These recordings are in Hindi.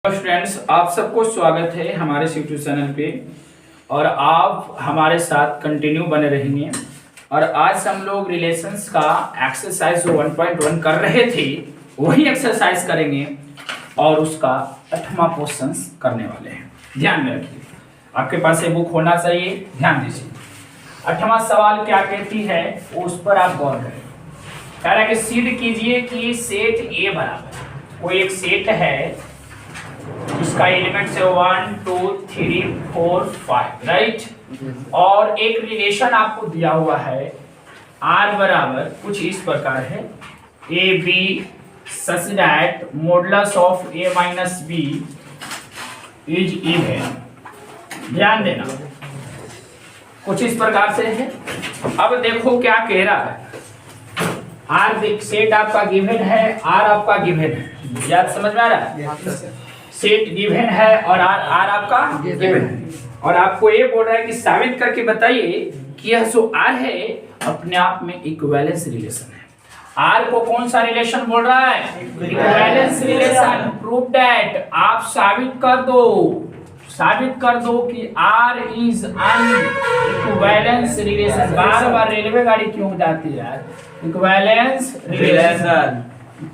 फ्रेंड्स, आप सबको स्वागत है हमारे यूट्यूब चैनल पे और आप हमारे साथ कंटिन्यू बने रहेंगे। और आज हम लोग रिलेशंस का एक्सरसाइज 1.1 कर रहे थे, वही एक्सरसाइज करेंगे और उसका 8वां क्वेश्चन करने वाले हैं। ध्यान में रखिए, आपके पास ये बुक होना चाहिए। ध्यान दीजिए, 8वां सवाल क्या कहती है उस पर आप गौर करें। कह रहा है कि सिद्ध कीजिए कि सेट ए बराबर कोई एक सेट है, इसका एलिमेंट है 1 2 3 4 5, राइट। और एक रिलेशन आपको दिया हुआ है R बराबर कुछ इस प्रकार है, a b such that modulus of a minus b is even. ध्यान देना, कुछ इस प्रकार से है। अब देखो क्या कह रहा है। R सेट आपका गिवन है, R आपका गिवन है, याद समझ में आ रहा है। सेट गिवन है और आर आपका गिवन है, और आपको ये बोल रहा है कि साबित करके बताइए कि यह जो आर है अपने आप में इक्विवेलेंस रिलेशन है। आर को कौन सा रिलेशन बोल रहा है? Equivalence relation. प्रूव दैट, आप साबित कर दो कि R is an equivalence relation. बार बार रेलवे गाड़ी क्यों जाती है यार? Equivalence relation.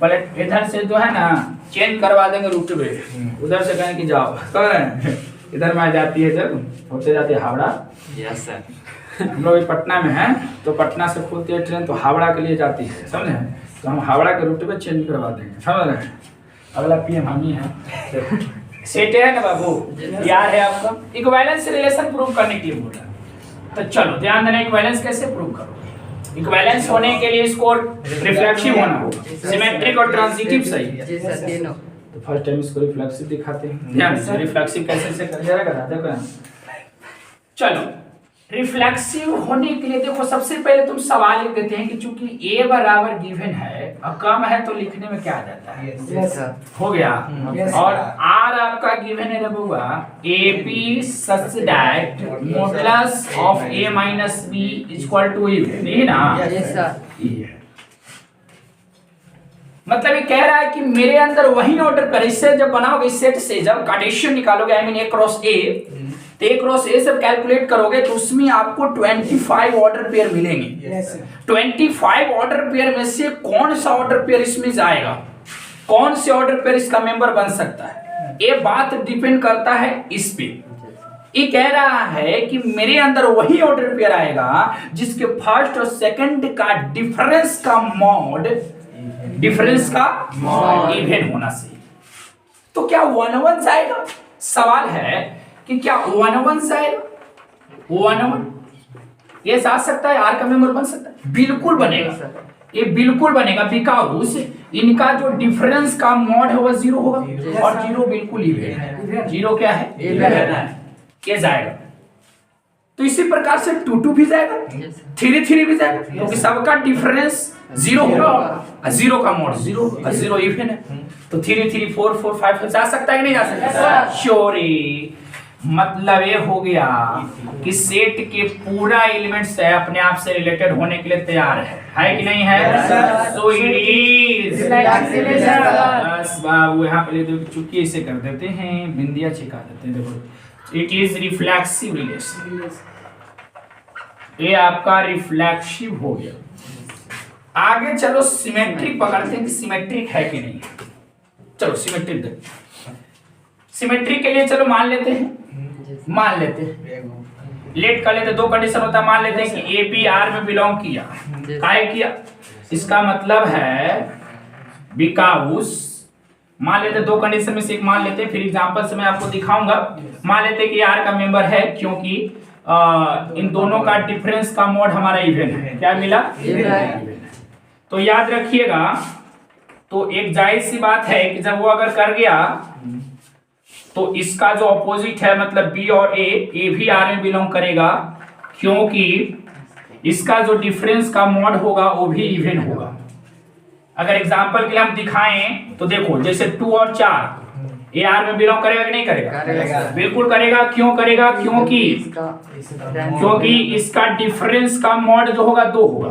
पलट इधर से जो है ना चेंज करवा देंगे रूट पे, उधर से कहें कि जाओ, इधर में जाती है, जब होते जाती है हावड़ा। Yes sir. हम लोग पटना में हैं तो पटना से खुलती है ट्रेन तो हावड़ा के लिए जाती है, समझे? तो हम हावड़ा के रूट पे चेंज करवा देंगे, समझ रहे हैं? अगला पीएम हम ही है। सेट है ना बाबू, यार है आपका। इक्विवेलेंस रिलेशन प्रूव करने के लिए बोल रहा है, तो चलो ध्यान देना, इक्विवेलेंस कैसे प्रूव करो। इक्विवेलेंस होने के लिए इसको रिफ्लेक्सिव होना होगा, सिमेट्रिक और ट्रांजिटिव सही है। तो फर्स्ट टाइम इसको रिफ्लेक्सिव दिखाते हैं। ध्यान से रिफ्लेक्सिव कैसे से करेगा, देखो। चलो, रिफ्लेक्सिव होने के लिए देखो, सबसे पहले तुम सवाल लिख देते हैं कि चूंकि ए बराबर गिवन है और कम है तो लिखने में क्या आ जाता है? हो गया। और आर आपका गिवन है बबुआ, a b such that modulus of a minus b equal to e ना। मतलब ये कह रहा है कि मेरे अंदर वही ऑर्डर पर, इससे जब बनाओगे इस सेट से जब कार्टेशियन निकालोगे, आई मीन ए क्रॉस ए, तो ए क्रॉस ए से कैलकुलेट करोगे तो उसमें आपको 25 ऑर्डर पेयर मिलेंगे। 25 ऑर्डर पेयर में से कौन सा ऑर्डर पेयर इसमें जाएगा, कौन से ऑर्डर पेयर इसका मेंबर बन सकता है, ये बात डिपेंड करता है इस पे। ये कह रहा है कि मेरे अंदर वही ऑर्डर पेयर आएगा जिसके फर्स्ट और सेकंड का डिफरेंस का मॉड इवन होना चाहिए। तो क्या 1-1 जाएगा? सवाल है कि क्या 1-1 जाएगा? 1-1 ये जा सकता है, आर का मेंबर बन सकता है, बिल्कुल बनेगा, ये बिल्कुल बनेगा। बिकॉज़ इनका जो डिफरेंस का मॉड है वो 0 होगा और 0 बिल्कुल इवन है। 0 क्या है? इवन है, ये जाएगा। तो इसी प्रकार से 2-2 भी जाएगा, 3-3 भी जाएगा, क्योंकि सबका डिफरेंस 0 होगा, 0 का मॉड 0, 0 इवन है। तो 3-3 4 5 जा सकता है कि नहीं जा सकता? श्योरी। मतलब ये हो गया कि सेट के पूरा एलिमेंट्स है अपने आप से रिलेटेड होने के लिए तैयार है कि नहीं है? So it is. बस बाबू यहाँ पे चुकी इसे कर देते हैं, बिंदिया छिका देते हैं। देखो, इट इज रिफ्लेक्सिव रिलेशन, ये आपका रिफ्लेक्सिव हो गया। आगे चलो सिमेट्रिक पकड़ते हैं कि सिमेट्रिक है कि नहीं। चलो सिमेट्रिक देखते हैं। सिमेट्रिक के लिए चलो मान लेते हैं, लेट कर लेते। 2 कंडीशन होता है, मान लेते हैं कि ए बी आर में बिलोंग किया, काहे किया? इसका मतलब है बिकॉज़, मान लेते 2 कंडीशन में से एक मान लेते हैं, फिर एग्जांपल से मैं आपको दिखाऊंगा। मान लेते हैं कि आर का मेंबर है क्योंकि इन दोनों का डिफरेंस का मॉड हमारा इवन है। क्या मिला? इवन। तो याद रखिएगा, तो एक जायज सी बात है कि जब वो अगर कर गया तो इसका जो ऑपोजिट है, मतलब बी और ए भी आर में बिलोंग करेगा क्योंकि इसका जो डिफरेंस का मॉड होगा वो भी इवन होगा। अगर एग्जांपल के लिए हम दिखाएं तो देखो, जैसे 2 और 4, ए आर में बिलोंग करेगा कि नहीं करेगा? बिल्कुल करेगा। क्यों करेगा? क्योंकि इसका डिफरेंस का मॉड जो होगा 2 होगा।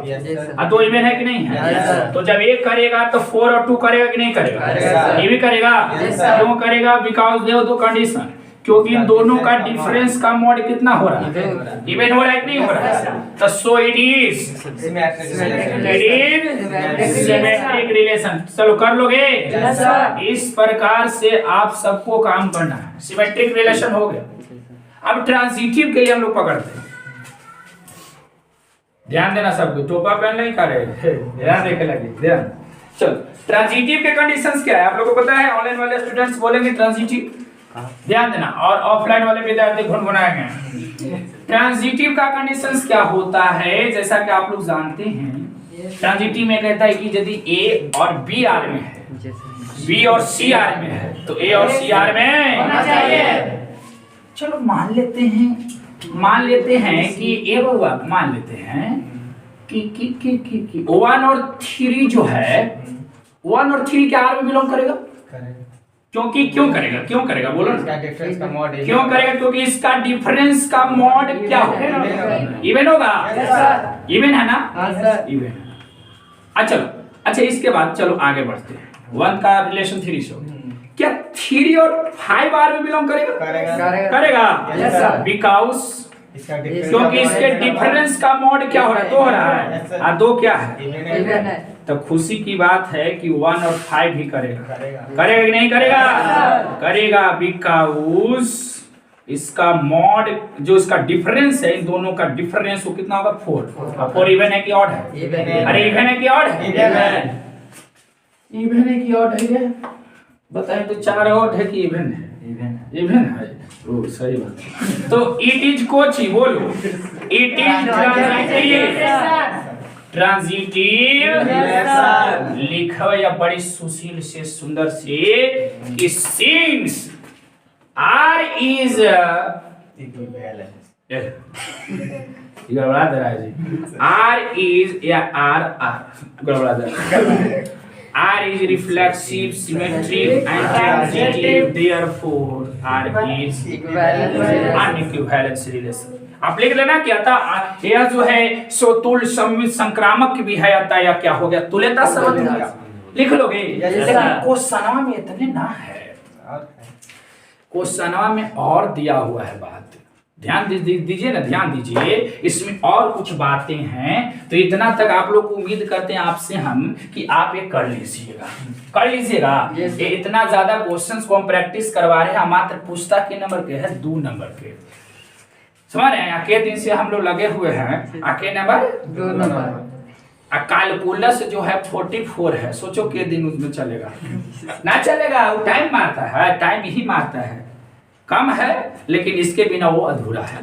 2 इवन है कि नहीं है? तो जब 1 करेगा तो 4 और 2 करेगा कि नहीं करेगा? ये भी करेगा। क्यों करेगा? बिकॉज दे दो कंडीशन, क्योंकि इन दोनों का डिफरेंस का मॉड कितना हो रहा है? इवन हो रहा है कि नहीं हो रहा है? तो so it is symmetric relation. चलो कर लोगे? इस प्रकार से आप सबको काम करना है। सिमेट्रिक रिलेशन हो गया। अब ट्रांजिटिव के लिए हम लोग पकड़ते हैं। ध्यान देना सबको, टोपा पहन नहीं कर रहे, ध्यान देखे लगे, ध्यान। चलो ट्रांजिटिव के कंडीशंस क्या है आप लोगों को पता है? ऑनलाइन वाले स्टूडेंट्स बोलेंगे ट्रांजिटिव, ध्यान देना, और ऑफलाइन वाले विद्यार्थी गुनगुनाएंगे। ट्रांजिटिव का कंडीशंस क्या होता है? जैसा कि आप लोग जानते हैं, ट्रांजिटिव में कहता है कि यदि ए और बी आर में है, बी और सी आर में है, तो ए और सी आर में होना चाहिए। चलो मान लेते हैं कि ए हुआ, मान लेते हैं कि 1 और 3 जो है, 1 और 3 क्या आर में बिलोंग करेगा? क्योंकि क्यों करेगा बोलो? इसका डिफरेंस का मॉड क्यों करेगा? क्योंकि इसका डिफरेंस का मॉड क्या होगा? इवन होगा। इवन है ना? इवन। अच्छा इसके बाद चलो आगे बढ़ते हैं। 1 का रिलेशन 3 से, क्या 3 और 5 आर में बिलोंग करेगा? बिकॉज क्योंकि इसके डिफरेंस का मॉड क्या हो रहा है? 2 हो रहा है, और 2 क्या है? तो खुशी की बात है कि 1 और 5 भी करेगा कि नहीं करेगा? करेगा, बिकॉज इसका मॉड जो इसका डिफरेंस है, इन दोनों का डिफरेंस वो कितना होगा? 4। 4 इवन है कि ऑड है? अरे इवन है कि ऑड है? इवन है कि ऑड है? बताएं तो 4 ऑड है कि इवन है? इवन है। ओ सही बात। तो इट इज कोची बोलो, इट इज ट्रांजिटिव लिखो या बड़ी सुशील से सुंदर से कि सिंस आर इज गड़बड़ा दे रहा है जी। आर इज या आर गड़बड़ा दे रहा है। R is reflexive, symmetric, and transitive. Therefore, R is unequivalence relation. आप लिख लेना क्या था? यह जो है सो तुल संक्रामक भी है, अतः या क्या हो गया? तुल्यता संबंध लिख लोगे। क्वेश्चनवा में इतने ना है, क्वेश्चनवा में और दिया हुआ है बात। ध्यान दीजिए ना, ध्यान दीजिए, इसमें और कुछ बातें हैं। तो इतना तक आप लोग को उम्मीद करते हैं आपसे हम कि आप ये कर लीजिएगा। ये इतना ज्यादा क्वेश्चंस को हम प्रैक्टिस करवा रहे हैं। मात्र पुस्तक के नंबर के है 2 नंबर के, समझ रहे हैं? आके दिन से हम लोग लगे हुए हैं। आके नंबर 2 नंबर। कैलकुलस जो है 44 है। सोचो के दिन उसमें चलेगा ना चलेगा? वो टाइम मारता है, टाइम ही मारता है, कम है, लेकिन इसके बिना वो अधूरा है,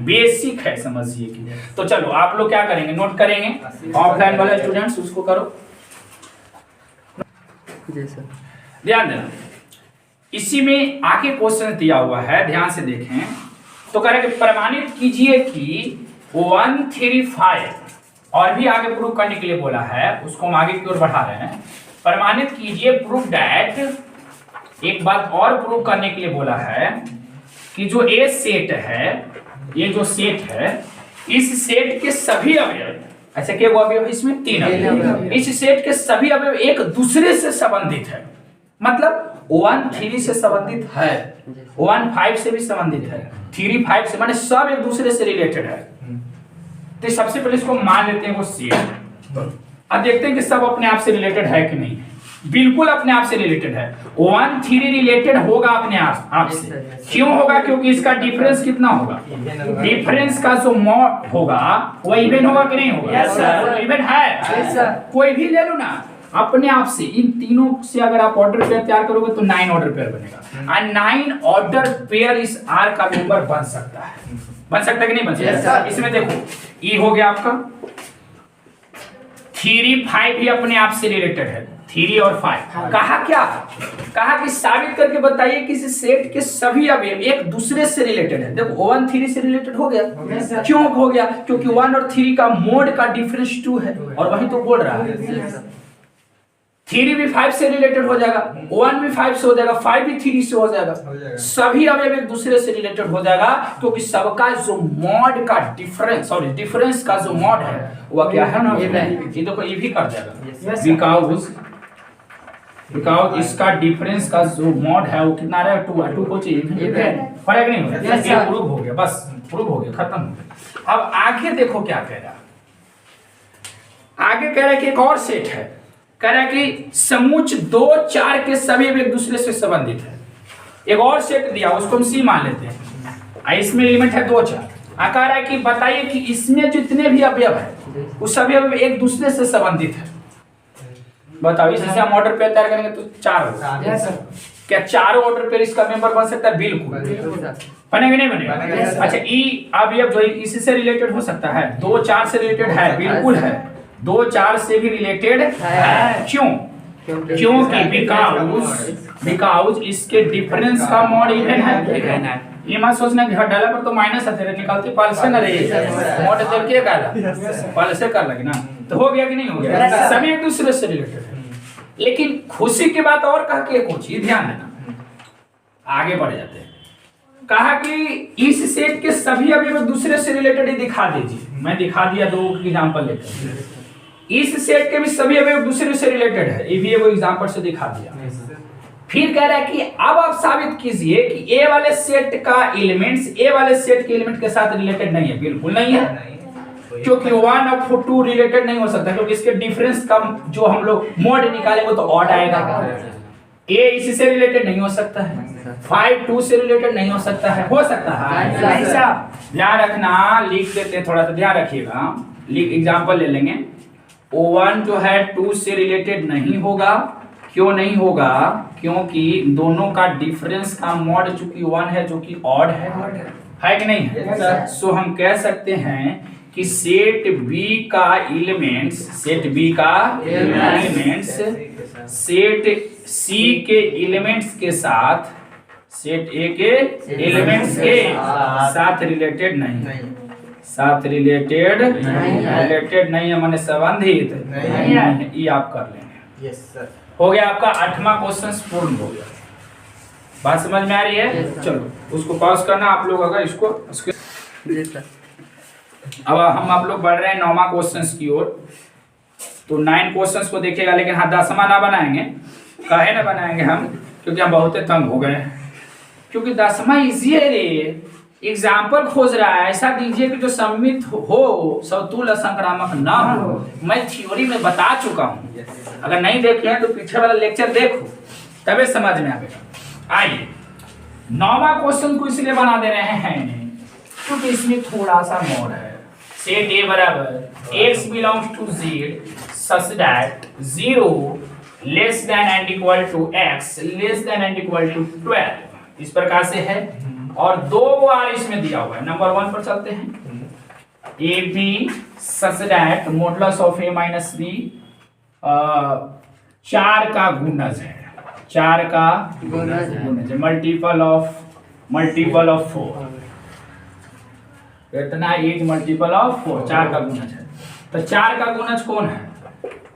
बेसिक है, समझिए कि। तो चलो आप लोग क्या करेंगे? नोट करेंगे। ऑफलाइन वाले स्टूडेंट्स उसको करो, ध्यान देना। इसी में आगे क्वेश्चन दिया हुआ है, ध्यान से देखें। तो करेंगे प्रमाणित कीजिए कि 1 3 5 और भी आगे प्रूव करने के लिए बोला है, उसको हम आगे की ओर बढ़ा रहे हैं। प्रमाणित कीजिए, प्रूव दैट, एक बात और प्रूव करने के लिए बोला है कि जो ए सेट है, ये जो सेट है, इस सेट के सभी अवयव, अच्छा क्या अवयव है इसमें? 3 अवयव। इस सेट के सभी अवयव एक दूसरे से संबंधित है। मतलब 1 3 से संबंधित है, 1 5 से भी संबंधित है, 3 5 से, माने सब एक दूसरे से रिलेटेड है। तो सबसे पहले इसको मान लेते हैं वो सेट। अब देखते हैं कि सब अपने आप से रिलेटेड है कि नहीं। बिल्कुल अपने आप से रिलेटेड है। 1 3 रिलेटेड होगा अपने आप से। क्यों होगा? क्योंकि इसका डिफरेंस कितना होगा? डिफरेंस का जो मॉड होगा वो इवन होगा कि नहीं होगा? यस सर, इवन है। कोई भी ले लो ना, अपने आप से इन तीनों से अगर आप ऑर्डर पेयर तैयार करोगे तो 9 ऑर्डर पेयर बनेगा। और 9 ऑर्डर पेयर इस आर का मेंबर बन सकता है। बन सकता है कि नहीं बन सकता? इसमें देखो, ई हो गया आपका, 3 5 भी अपने आप से रिलेटेड है। 3 और 5 कहा क्या? कहा कि साबित करके बताइए कि इस सेट के सभी अवयव एक दूसरे से रिलेटेड है। देखो 1 3 से रिलेटेड हो गया। क्यों हो गया? क्योंकि 1 और 3 का मोड का डिफरेंस 2 है, और वही तो बोल रहा है 3 भी 5 से रिलेटेड हो जाएगा, 1 भी 5 से हो जाएगा, 5 भी 3 से हो जाएगा, सभी अवयव एक दूसरे से रिलेटेड हो जाएगा, क्योंकि सबका जो मॉड का डिफरेंस का जो मॉड है वह क्या है ना, ये देखो ये भी कर जाएगा, बिकॉज़ इसका डिफरेंस का जो मॉड है वो कितना रहेगा, 2 को चाहिए, फर्क नहीं होगा, ये प्रूव हो गया, बस प्रूव हो गया, खत्म हो गया। अब आगे देखो क्या कह रहा, आगे कह रहा है कि एक और सेट है, कह रहा है कि समूच 2, 4 के सभी एक दूसरे से संबंधित है। एक और सेट दिया, उसको हम सी मान लेते हैं, इसमें एलिमेंट है 2, 4। कह रहा है कि बताइए कि इसमें जितने भी अवयव है वो सभी अवयव एक दूसरे से संबंधित है। बताओ, इसे हम ऑर्डर पेयर तैयार करेंगे तो 4 होगा, क्या 4 ऑर्डर पेयर इसका मेंबर बन सकता है? बिल्कुल बनेगा, नहीं बनेगा? अच्छा, ई अवयव जो इससे रिलेटेड हो सकता है, 2, 4 से रिलेटेड है, बिल्कुल है, 2, 4 से भी रिलेटेड है। क्यों? क्योंकि बिकॉज़ इसके डिफरेंस का मॉड इवन है। ये मत सोचना कि डाला पर तो माइनस है, तेरे निकालते पाल से ना रही मॉड जब के काला पाल से कर लगे ना, तो हो गया कि नहीं हो गया? सभी एक दूसरे से रिलेटेड है। लेकिन खुशी की बात और कहा कि एक चीज ध्यान देना, आगे बढ़ जाते हैं। कहा कि इस सेट के सभी अवयव एक दूसरे से रिलेटेड ही दिखा दीजिए। मैं दिखा दिया 2 एग्जांपल लेकर। इस सेट के भी सभी अवयव एक दूसरे से रिलेटेड है, ये भी वो एग्जांपल से दिखा दिया। फिर कह रहा है कि अब आप साबित कीजिए कि ए वाले सेट का एलिमेंट्स ए वाले सेट के एलिमेंट के साथ रिलेटेड नहीं है। बिल्कुल नहीं है, क्योंकि 1 और 2 रिलेटेड नहीं हो सकता, क्योंकि इसके डिफरेंस का जो हम लोग मोड निकालेंगे तो ऑड आएगा। ए इसी से रिलेटेड नहीं हो सकता है, 5 2 से रिलेटेड नहीं हो सकता है, हो सकता है ध्यान रखना, लिख देते हैं, थोड़ा सा ध्यान रखिएगा, एग्जांपल ले लेंगे। O1 जो है 2 से रिलेटेड नहीं होगा। क्यों नहीं होगा? क्योंकि दोनों का डिफरेंस का मॉड चूंकि 1 है जो कि ऑड है कि नहीं है? सो हम कह सकते हैं कि सेट बी का एलिमेंट्स सेट सी के एलिमेंट्स के साथ सेट ए के एलिमेंट्स के साथ रिलेटेड नहीं है, रिलेटेड नहीं है, माने संबंधित नहीं है। ये आप कर लेंगे। यस सर, हो गया आपका 8वां क्वेश्चन पूर्ण हो गया। बात समझ में आ रही है? चलो उसको पॉज करना आप लोग, अगर इसको अब हम आप लोग बढ़ रहे हैं 9वां क्वेश्चन की ओर। तो 9 क्वेश्चंस को देखेगा, लेकिन हाँ 10वां ना बनाएंगे। काहे ना बनाएंगे हम? क्योंकि हम बहुत तंग हो गए, क्योंकि 10वां इजी है रे, एग्जाम्पल खोज रहा है। ऐसा दीजिए कि जो सम्मित हो, सवतुल असंक्रामक ना हो। मैं थ्योरी में बता चुका हूँ, अगर नहीं देखे हैं तो पीछे वाला लेक्चर देखो, तबे समझ में आएगा। आइए 9वां क्वेश्चन को इसलिए बना दे रहे हैं क्योंकि इसमें थोड़ा सा मोड है। सेट ए बराबर x belongs to z such that 0 less than and equal to x less than and equal to 12 इस प्रकार से है। और 2 बार इसमें दिया हुआ है। नंबर 1 पर चलते हैं। A b such that modulus of a minus b 4 का गुणज है, 4 का गुणज है, मल्टीपल ऑफ 4। इतना 8 मल्टीपल ऑफ 4, 4 का गुणज है। तो 4 का गुणज कौन है?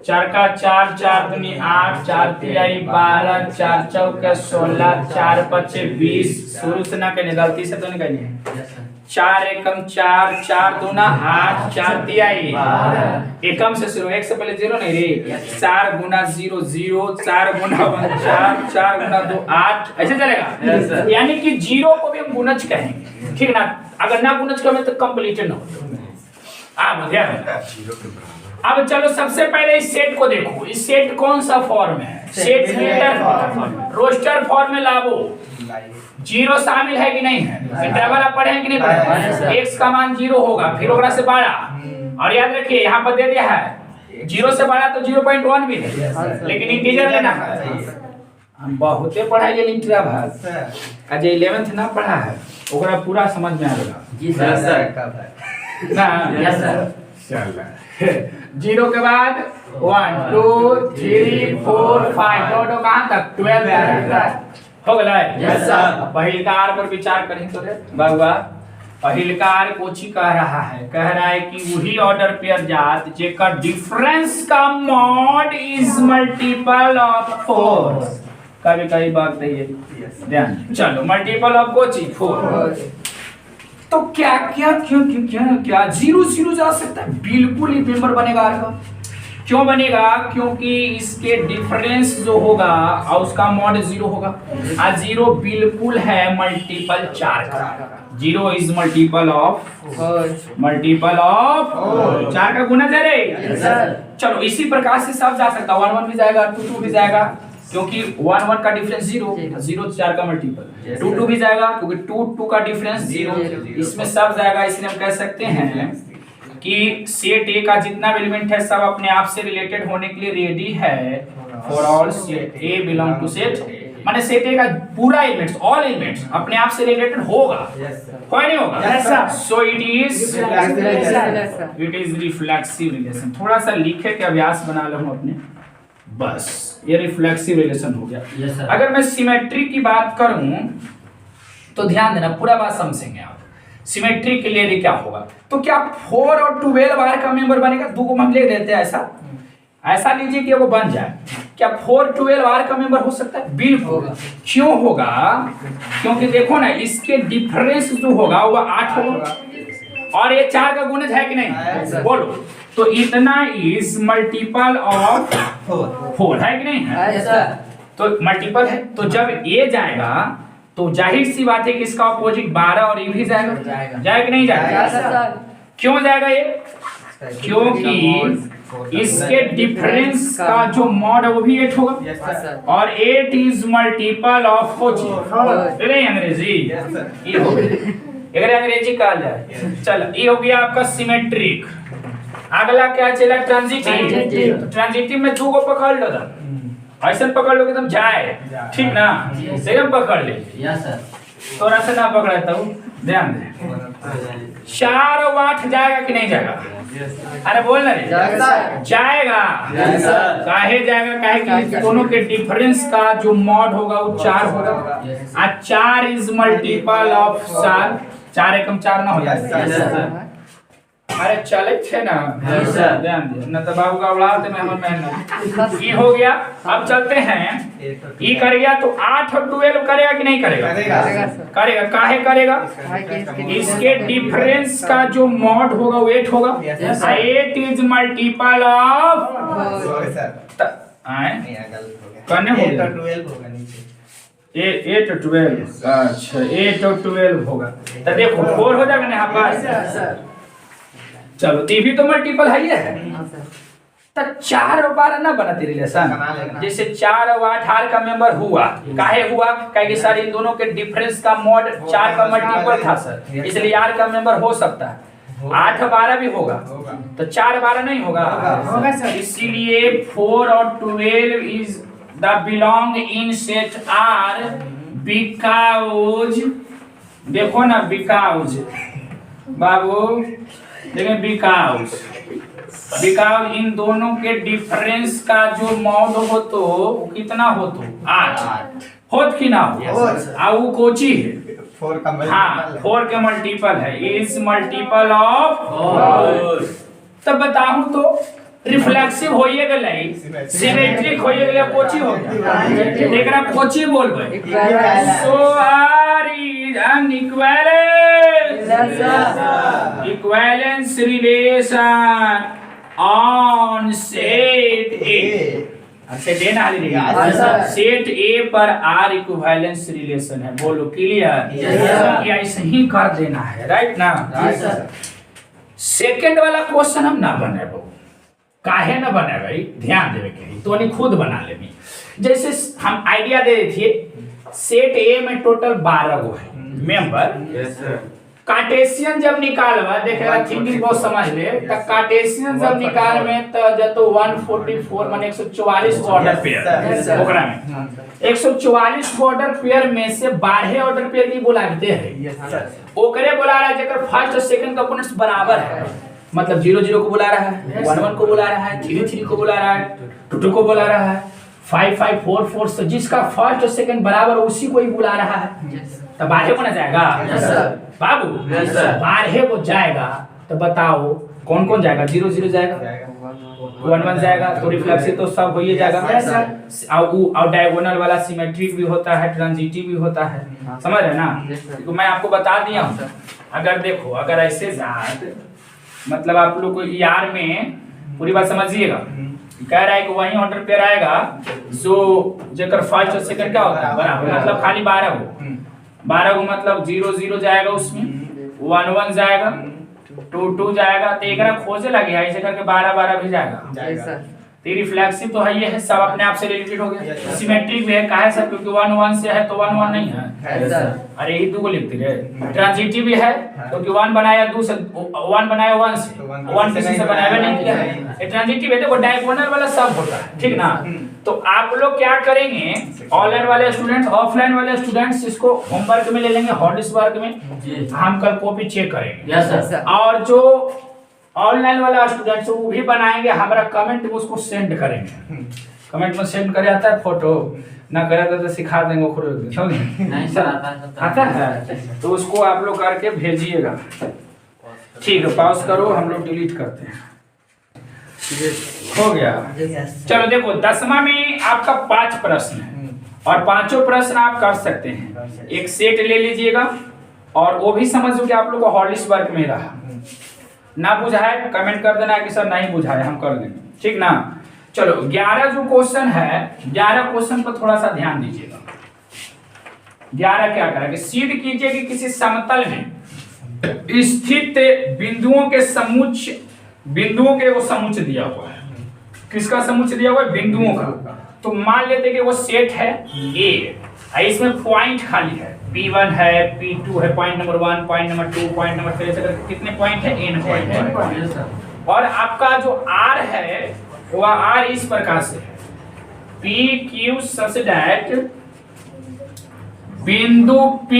4 का 4, 4 दूनी 8, 4 तिहाई 12, 4 चौके 16, 4 पचे 20। शुरू से ना कहने, गलती से तो नहीं कहनी है। 4 एकम 4, 4 दूना 8, 4 तिहाई एकम से शुरू, 1 से पहले 0 नहीं रे। 4 गुना 0 0, 4 गुना 1 4, 4 गुना 2 8, ऐसे चलेगा। यानी कि 0 को भी हम गुणज कहेंगे, ठीक ना? अगर ना गुणज कहें तो कंप्लीटेड ना हो। अब चलो सबसे पहले इस सेट को देखो। इस सेट कौन सा फॉर्म है? Set filter form, roster form में लाओ। 0 शामिल है कि नहीं है? इंटरवल आप पढ़े हैं कि नहीं पढ़े? x का मान 0 होगा, फिर ओकरा से बड़ा। और याद रखिए यहाँ पर दे दिया है 0 से बड़ा तो 0.1 भी है, लेकिन इंटीजर लेना है। हम बहुते पढ़ाई इंटरवल का जो 11th ना पढ़ा है ओकरा पूरा समझ में आएगा। जी सर ना? Yes sir. चल 0 के बाद 1 2 3 4 5 टोटल कहां तक 12 हो गया। Yes sir. पहिल का आर पर विचार करें तो रे बाबा पहिलकार कोची कह रहा है कि वही ऑर्डर पेयर जात जेकर डिफरेंस का मॉड इज मल्टीपल ऑफ 4। कभी बात नहीं है ध्यान। चलो मल्टीपल ऑफ कोची 4। तो क्या क्या क्यों क्यों क्या क्या 0 0 जा सकता है, बिल्कुल ही मेंबर बनेगा आर का। क्यों बनेगा? क्योंकि इसके डिफरेंस जो होगा और उसका मॉड 0 होगा। और 0 बिल्कुल है मल्टीपल 4 का। 0 इज मल्टीपल ऑफ 4 का गुणज है रे। चलो इसी प्रकार से सब जा सकता है, 1 1 भी जाएगा, 2 2 भी जाएगा, क्योंकि 1 1 का डिफरेंस 0, 0 4 का मल्टीपल, 2 2 भी जाएगा क्योंकि 2 2 का डिफरेंस 0, इसमें सब जाएगा। इसलिए हम कह सकते हैं कि सेट ए का जितना भी एलिमेंट है सब अपने आप से रिलेटेड होने के लिए रेडी है। For all set A belong to set, माने सेट ए का पूरा एलिमेंट्स, ऑल एलिमेंट्स अपने आप से रिलेटेड होगा, कोई नहीं होगा। So it is reflexive relation. थोड़ा सा लिखे के अभ्यास बना लो अपने, बस ये रिफ्लेक्सिव रिलेशन हो गया। अगर मैं सिमेट्री की बात करूं तो ध्यान देना, पूरा बात समझेंगे आप। सिमेट्री के लिए क्या होगा? तो क्या 4 और 12 आर का मेंबर बनेगा? दो को हम ले देते हैं, ऐसा लीजिए कि वो बन जाए। क्या 4 12 आर का मेंबर हो सकता है? बिल्कुल। क्यों होगा? क्योंकि देखो ना, इसके डिफरेंस जो होगा वो 8 होगा और ये 4 का गुणज है कि नहीं? बोलो। तो इतना इज मल्टीपल ऑफ 4 है कि नहीं है? तो मल्टीपल है। तो जब ये जाएगा तो जाहिर सी बात है कि इसका ऑपोजिट 12 और ये भी जाएगा, जाएगा कि नहीं जाएगा? क्यों जाएगा ये? क्योंकि इसके डिफरेंस का जो मॉड है वो भी 8 होगा और 8 इज मल्टीपल ऑफ अंग्रेजी ये हो गई, अगर अंग्रेजी कहा जाए। चलो ये हो गया आपका सिमेट्रिक। अगला क्या चला? ट्रांजिटिव। ट्रांजिटिव में 2 को पकड़ लो, ऐसा पकड़ लो कि तुम जाए, ठीक ना? एकदम पकड़ ले, थोड़ा सा ना पकड़ा तो ध्यान दे। 4 और 8 जाएगा कि नहीं जाएगा? अरे बोल ना रे, जाएगा। काहे जाएगा? काहे कि दोनों के डिफरेंस का जो मॉड होगा वो 4 होगा और 4 इज मल्टीपल ऑफ 4। 4 एकम 4 ना हो जाए। अरे चले थे ना, ध्यान दे न तो बाबू का उड़ाते में हमर मेहनत ये हो गया। अब चलते हैं, ये कर गया तो 8 और 12 करेगा कि नहीं करेगा? करेगा। काहे करेगा? इसके डिफरेंस का जो मॉड होगा वो 8 होगा। 8 इज मल्टीपल ऑफ करने हो गया 8 और 12। अच्छा 8 और 12 होगा तो देखो 4 हो जाएगा ना यहाँ पर। चलो ये भी तो मल्टीपल है ये है। तो 4 और 12 ना बनाती रिलेशन। जैसे 4 और 8 आर का मेंबर हुआ, काहे हुआ? क्योंकि सर इन दोनों के डिफरेंस का मॉड 4 का मल्टीपल था सर, इसलिए आर का मेंबर हो सकता है। 8 और 12 भी होगा तो 4 12 नहीं होगा सर। इसीलिए 4 और 12 is the belong in set R because, देखो ना बिकॉज़ बाबू, लेकिन बिकॉज़ इन दोनों के डिफरेंस का जो मॉड हो तो कितना हो तो 8 होत कि ना हो। वो कोची है 4 का मल्टीपल। हाँ 4 के मल्टीपल है, इज मल्टीपल ऑफ 4। तब बताऊं तो रिफ्लेक्सिव होइए गलई, सिमेट्रिक होइए गलई, कोची हो गया एकरा कोची बोलबे। So R is an equivalence relation on set A. Set A ना सेट ए पर आर इक्विवेलेंस रिलेशन है। बोलो क्लियर? ऐसे ही कर देना है, राइट ना? सेकंड वाला क्वेश्चन हम ना बनाबो, काहे ना बने भाई, ध्यान देवे के तो नहीं खुद बना लेबी। जैसे हम आइडिया दे थे, सेट ए में टोटल 12 गो है मेंबर। कार्टेशियन जब निकालवा देखेगा, थिंकिंग बहुत समझ ले, तो कार्टेशियन जब निकाल में तो जतो 144 माने 144 ऑर्डर पेयर ओकरा में 144 ऑर्डर पेयर में से 12 ऑर्डर पेयर की बुलाते हैं। ओकरे बुला रहा है जेकर फर्स्ट और सेकंड कंपोनेंट्स बराबर है, मतलब 0 0 को बुला रहा है, 1 1 को बुला रहा है, 3 3 को बुला रहा है, 2 2 को बुला रहा है, 5544 से जिसका फर्स्ट और सेकंड बराबर उसी को ही बुला रहा है, तो 12 को ना जाएगा बाबू, 12 को जाएगा। तो बताओ कौन कौन जाएगा? 0 0 जाएगा, 1 1 जाएगा, तो रिफ्लेक्सिव तो सब हो ही जाएगा। और डायगोनल वाला सिमेट्रिक भी होता है, ट्रांजिटिव भी होता है, समझ रहे ना? तो मैं आपको बता दिया हूँ। अगर देखो, अगर ऐसे जाए मतलब आप लोग को यार में पूरी बात समझिएगा। कह रहा है कि वही ऑर्डर पेयर आएगा जो जेकर फर्स्ट और सेकंड क्या होता है बराबर, मतलब खाली 12 हो, 12 को मतलब 0 0 जाएगा, उसमें 1 1 जाएगा, 2 2 जाएगा, तो एक खोजे लगे ऐसे करके 12 12 भी जाएगा। तो रिफ्लेक्सिव तो है, ये है सब अपने आप से रिलेटेड हो गया। सिमेट्रिक भी है, काहे सब? क्योंकि 1 1 से है तो 1 1 नहीं है, अरे यही 2 को लिखते रहे। ट्रांजिटिव भी है क्योंकि 1 बनाया 2 से, 1 बनाया 1 से, 1 किसी से बनाया नहीं किया है, ये ट्रांजिटिव है। देखो डायगोनल वाला सब होता है, ठीक ना? तो आप लोग क्या करेंगे, ऑनलाइन वाले स्टूडेंट, ऑफलाइन वाले स्टूडेंट्स इसको होमवर्क में ले लेंगे, हॉलिस वर्क में हम कल कॉपी चेक करेंगे। और जो ऑनलाइन वाला स्टूडेंट्स वो भी बनाएंगे, हमारा कमेंट में उसको सेंड करेंगे। कमेंट में सेंड करे आता है फोटो, ना करे तो सिखा देंगे खुद, क्यों नहीं सर? आता है तो उसको आप लोग करके भेजिएगा, ठीक है? पॉज करो, हम लोग डिलीट करते हैं। हो गया? चलो देखो, 10वां में आपका 5 प्रश्न है और 5 प्रश्न आप कर सकते हैं। एक सेट ले लीजिएगा और वो भी समझो कि आप लोग को हॉलिस वर्क में रहा। ना बुझाए कमेंट कर देना कि सर नहीं बुझाए, हम कर देंगे, ठीक ना? चलो 11 जो क्वेश्चन है, 11 क्वेश्चन पर थोड़ा सा ध्यान दीजिएगा। 11 क्या करें कि सिद्ध कीजिए कि किसी समतल में स्थित बिंदुओं के समुच्च, बिंदुओं के वो समुच्च दिया हुआ है। किसका समुच्च दिया हुआ है? बिंदुओं का। तो मान लेते कि वो सेट है ए, इसमें पॉइंट खाली है, P1 है, P2 है, point number 1, point number 2, point number 3, ऐसे करके कितने पॉइंट है? n पॉइंट है। और आपका जो r है वह r इस प्रकार से है, PQ such that बिंदु P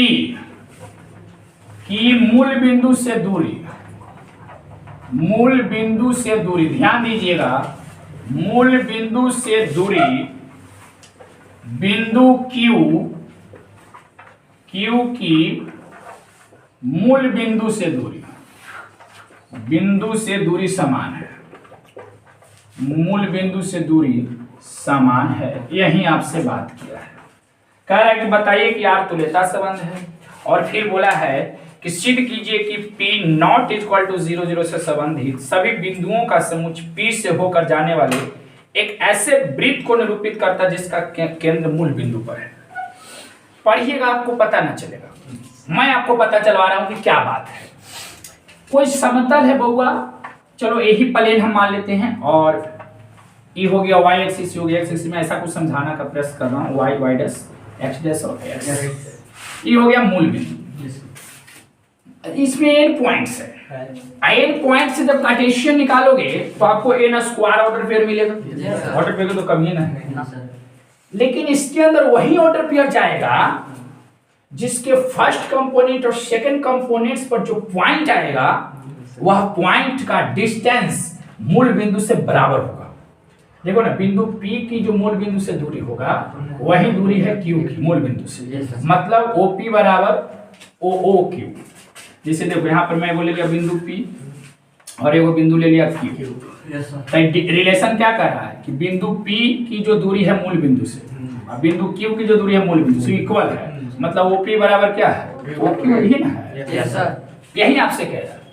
की मूल बिंदु से दूरी, मूल बिंदु से दूरी, ध्यान दीजिएगा, मूल बिंदु से दूरी बिंदु Q की मूल बिंदु से दूरी, बिंदु से दूरी समान है, मूल बिंदु से दूरी समान है, यही आपसे बात किया है। कह रहा है कि बताइए कि R तुल्यता संबंध है, और फिर बोला है कि सिद्ध कीजिए कि P नॉट इक्वल टू 0 0 से संबंधित सभी बिंदुओं का समुच्च P से होकर जाने वाले एक ऐसे वृत्त को निरूपित करता है जिसका केंद्र मूल बिंदु पर है। पढ़िएगा, आपको पता न चलेगा, मैं आपको पता चलवा रहा हूं कि क्या बात है। कोई समतल है बउआ, चलो यही प्लेन हम मान लेते हैं, और ये हो गया y एक्सिस, हो गया x एक्सिस में, ऐसा कुछ समझाना का प्रयास कर रहा हूं, y डैश x डैश और x, ये हो गया मूल बिंदु। इसमें n पॉइंट्स है, n पॉइंट से जब कार्टेशियन निकालोगे तो आपको n स्क्वायर ऑर्डर पेयर मिलेगा। ऑर्डर पेयर तो कम ही ना है, लेकिन इसके अंदर वही ऑर्डर पेयर जाएगा जिसके फर्स्ट कंपोनेंट और सेकंड कंपोनेंट्स पर जो पॉइंट आएगा वह पॉइंट का डिस्टेंस मूल बिंदु से बराबर होगा। देखो ना, बिंदु P की जो मूल बिंदु से दूरी होगा वही दूरी है Q की मूल बिंदु से, मतलब OP बराबर OQ। जैसे देखो यहाँ पर मैं बोले लिया बिंदु P और एक बिंदु ले लिया Q, तो रिलेशन क्या कर रहा है कि बिंदु P की जो दूरी है मूल बिंदु से और बिंदु Q की जो दूरी है मूल बिंदु से इक्वल है, मतलब OP बराबर क्या है? OQ ही ना है, यही आपसे कह रहा है।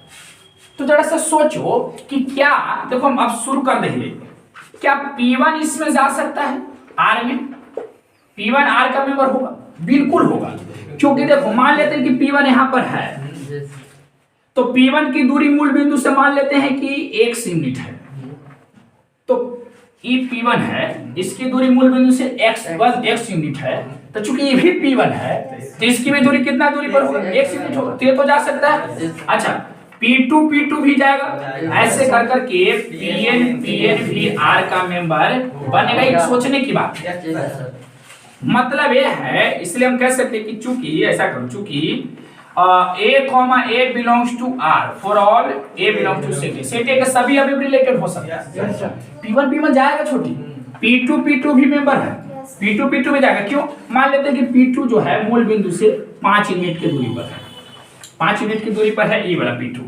तो जरा सा सोचो कि क्या, देखो हम अब शुरू कर देंगे, क्या P1 इसमें जा सकता है R में? P1 R का मेंबर होगा? बिल्कुल होगा, क्योंकि देखो मान लेते हैं कि P1 यहाँ पर है, तो P1 की दूरी मूल बिंदु से मान लेते हैं कि x यूनिट है, तो ये P1 है, इसकी दूरी मूल बिंदु से x यूनिट है, तो चूंकि ये भी P1 है तो इसकी भी दूरी कितना दूरी पर होगा? x यूनिट होगा, तो ये तो जा सकता है। अच्छा, P2 भी जाएगा, ऐसे कर करके PN भी R का मेंबर बनेगा। एक सोचने की बात, मतलब ये है, इसलिए हम कह सकते हैं कि चूंकि ऐसा करो, चूंकि A belongs to R for all A belongs to set A के सभी अभी रिलेटेड हो सकता है। P1 जाएगा छोटी, P2 भी मेंबर है, P2 में जाएगा। क्यों? मान लेते हैं कि P2 जो है मूल बिंदु से 5 यूनिट की दूरी पर है, 5 यूनिट की दूरी पर है ये वाला P2।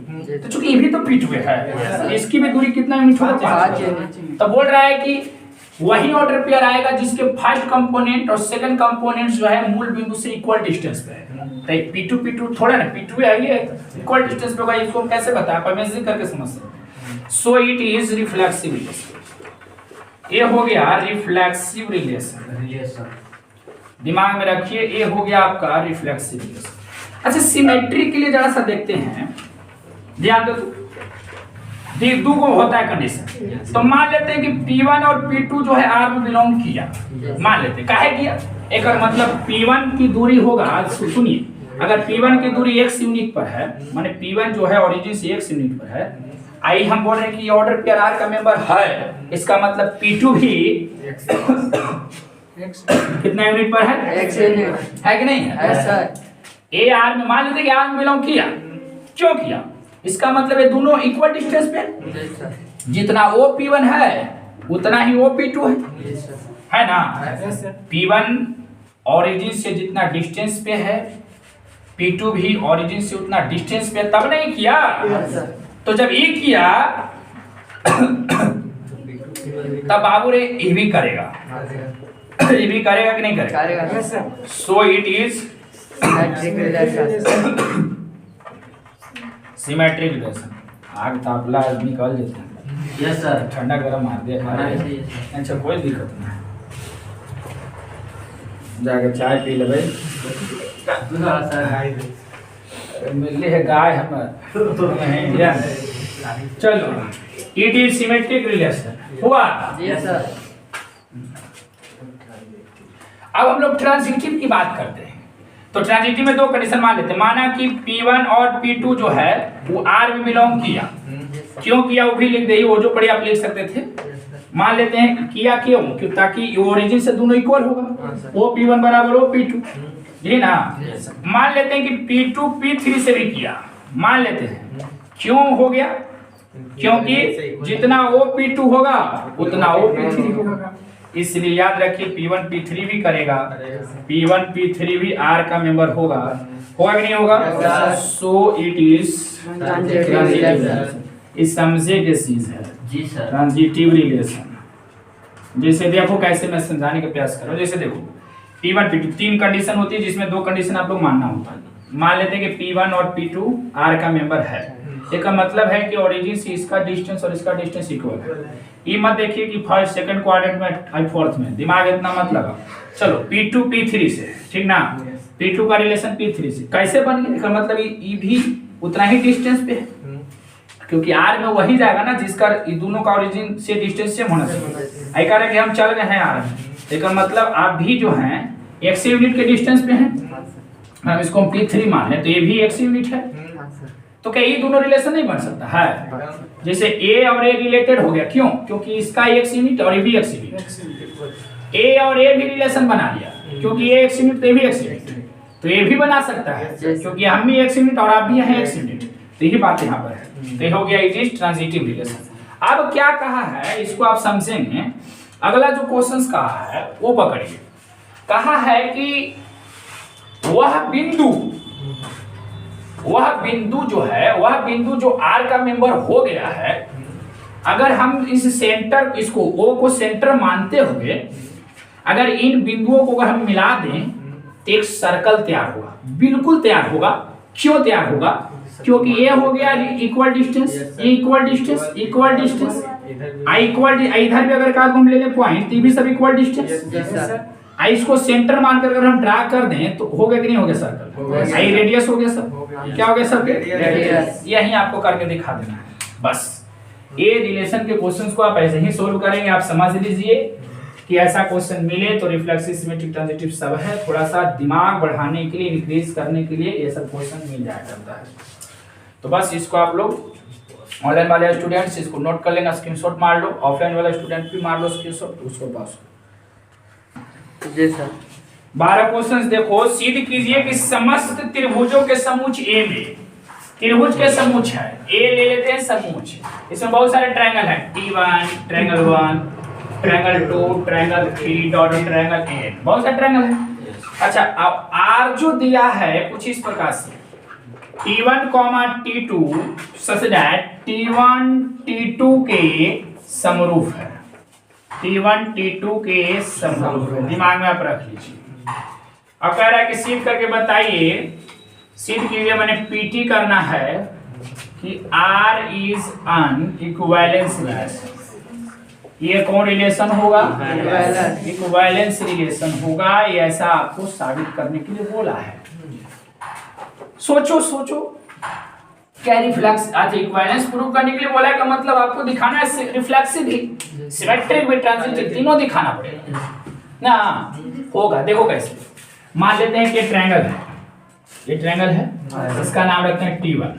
तो चूंकि ये भी तो P2 है, इसकी भी दूरी कितना यूनिट होगा? 5 यूनिट। तो बोल रहा है कि वही ऑर्डर पेयर आएगा जिसके फर्स्ट कंपोनेंट और सेकंड कंपोनेंट जो है मूल बिंदु से इक्वल डिस्टेंस पे है। तो P2 थोड़ा ना, P2 है ये इक्वल डिस्टेंस पे होगा। इसको हम कैसे बताएं? आप इमेजिन करके समझ सकते हैं। So it is reflexive relation. ये हो गया रिफ्लेक्सिव रिलेशन, दिमाग में रखिए, ये हो गया आपका रिफ्लेक्सिव रिलेशन। अच्छा, सिमेट्री के लिए जरा सा देखते हैं, ध्यान दो। दो को होता है कंडीशन। तो मान लेते हैं कि P1 और P2 जो है R में बिलोंग किया, मान लेते हैं। काहे किया? एक मतलब P1 की दूरी होगा, सुनिए, अगर P1 की दूरी x यूनिट पर है, माने P1 जो है ओरिजिन से x यूनिट पर है, आई हम बोल रहे हैं कि ऑर्डर पेयर R का मेंबर है, इसका मतलब P2 भी कितना यूनिट पर है? x यूनिट है कि नहीं है? सर ए R में, मान लेते हैं कि R में बिलोंग किया। क्यों किया? इसका मतलब ये दोनों इक्वल डिस्टेंस पे, जितना O P1 है उतना ही O P2 है ना? P1 ओरिजिन से जितना डिस्टेंस पे है, P2 भी ओरिजिन से उतना डिस्टेंस पे, तब नहीं किया। तो जब ये किया तब बाबू रे ये भी करेगा, ये भी करेगा कि नहीं करेगा? So it is symmetric relation. आग तापला निकल जाता है। यस सर, ठंडा गरम मार दे। अच्छा, कोई दिक्कत नहीं, जाके चाय पी ले भाई। मिली है गाय हमारे। चलो, इट इज सिमेट्रिक रिलेशन हुआ। Yes sir. अब हम लोग ट्रांजिटिव की बात करते हैं। तो ट्रांजिटिव में दो कंडीशन मान लेते हैं। माना कि P1 और P2 जो है वो R में बिलोंग किया। क्यों किया वो भी लिख दे, वो जो पढ़े आप लिख सकते थे। मान लेते हैं किया क्यों? ताकि ओरिजिन से दोनों इक्वल होगा, वो P1 बराबर हो P2, जी ना। मान लेते हैं कि P2 P3 से भी किया, मान लेते हैं। क्यों हो गया? क्योंकि जितना वो P2 होगा उतना वो P3 होगा, इसलिए याद रखिए P1 P3 भी करेगा, P1 P3 भी R का मेंबर होगा कि नहीं होगा? सो इट इज इस समझे के चीज है जी सर, ट्रांजिटिव रिलेशन। जैसे देखो कैसे मैं समझाने का प्रयास कर रहा हूँ। जैसे देखो P1 P2 तीन कंडीशन होती है, जिसमें दो कंडीशन आप लोग मानना होता है। मान लेते हैं कि P1 और P2 R का मेंबर है, इसका मतलब है कि ओरिजिन से इसका डिस्टेंस और इसका डिस्टेंस इक्वल है। ये मत देखिए कि फर्स्ट सेकंड क्वाड्रेंट में फोर्थ में, दिमाग इतना मत लगा। चलो P2 P3 से, ठीक ना, P2 का रिलेशन P3 से कैसे बन गया? इसका मतलब ये भी उतना ही डिस्टेंस पे है, क्योंकि R में वही जाएगा ना जिसका दोनों का ओरिजिन से डिस्टेंस सेम होना चाहिए। आई कह रहे कि हम चल गए हैं R में, इसका मतलब आप भी जो हैं x यूनिट के डिस्टेंस पे हैं। हम इसको P3 मान लें तो ये भी x यूनिट है। तो क्या ये दोनों रिलेशन नहीं बन सकता है? जैसे A और A रिलेटेड हो गया, क्यों? क्योंकि इसका x यूनिट और ये भी x यूनिट। A और A भी रिलेशन बना लिया, क्योंकि ये x यूनिट तो ये भी x यूनिट, तो ये भी बना सकता है, क्योंकि हम भी x यूनिट और आप भी हैं x यूनिट। तो यही बात यहाँ पर है। तो हो गया इट इज ट्रांजिटिव रिलेशन। अब क्या कहा है इसको आप समझेंगे। अगला जो क्वेश्चन कहा है वो पकड़िए। कहा है कि वह बिंदु जो है, वह बिंदु जो R का मेंबर हो गया है, अगर हम इस सेंटर, इसको O को सेंटर मानते हुए अगर इन बिंदुओं को अगर हम मिला दें तो एक सर्कल तैयार होगा, बिल्कुल तैयार होगा। क्यों तैयार होगा? क्योंकि ये हो गया इक्वल डिस्टेंस, ये इक्वल डिस्टेंस, इक्वल डिस्टेंस, इधर भी अगर का हम ले लें पॉइंट, ये भी सब इक्वल डिस्टेंस। इसको सेंटर मानकर अगर हम ड्रा कर दें तो हो गया कि नहीं हो गया सर्कल? आई रेडियस हो गया सब। क्या हो गया सब? रेडियस। यही आपको करके दिखा देना है बस। ये रिलेशन के क्वेश्चंस को आप ऐसे ही सोल्व करेंगे। आप समझ लीजिए कि ऐसा क्वेश्चन मिले तो रिफ्लेक्सिव, सिमेट्रिक, ट्रांजिटिव सब है। थोड़ा सा दिमाग बढ़ाने के लिए, इंक्रीज करने के लिए ये सब क्वेश्चन मिल जाया करता है। तो बस इसको आप लोग ऑनलाइन वाले स्टूडेंट्स इसको नोट कर लेना, स्क्रीनशॉट मार लो। ऑफलाइन वाला स्टूडेंट भी मार लो स्क्रीनशॉट, उसको पास जी सर। 12 क्वेश्चंस देखो। सिद्ध कीजिए कि समस्त त्रिभुजों के समूच ए में, त्रिभुज के समूच है, ए ले लेते हैं समूच, इसमें बहुत सारे ट्रायंगल है, T1 triangle 1, triangle 2, triangle 3 dot triangle 8, बहुत सारे ट्रायंगल है। अच्छा अब आर जो दिया है कुछ इस प्रकार से T1, T2 such that T1 T2 के समरूप है, T1 T2 के समरूप है, दिमाग में आप रख लीजिए। अब कह रहा है कि सिद्ध करके बताइए, सिद्ध कीजिए, मैंने पीटी करना है कि R is an equivalence relation. ये कौन रिलेशन होगा? इक्विवेलेंस रिलेशन होगा। ये ऐसा आपको साबित करने के लिए बोला है। सोचो सोचो, क्या रिफ्लेक्स अच्छा इक्विवेलेंस प्रूव करने के लिए बोला है का मतलब आपको दिखाना है रिफ्लेक्सिव भी, सिमेट्रिक भी, ट्रांजिटिव, तीनों दिखाना पड़ेगा ना। होगा, देखो कैसे। मान लेते हैं कि ट्रायंगल है, ये ट्रायंगल है, इसका नाम रखते हैं T1।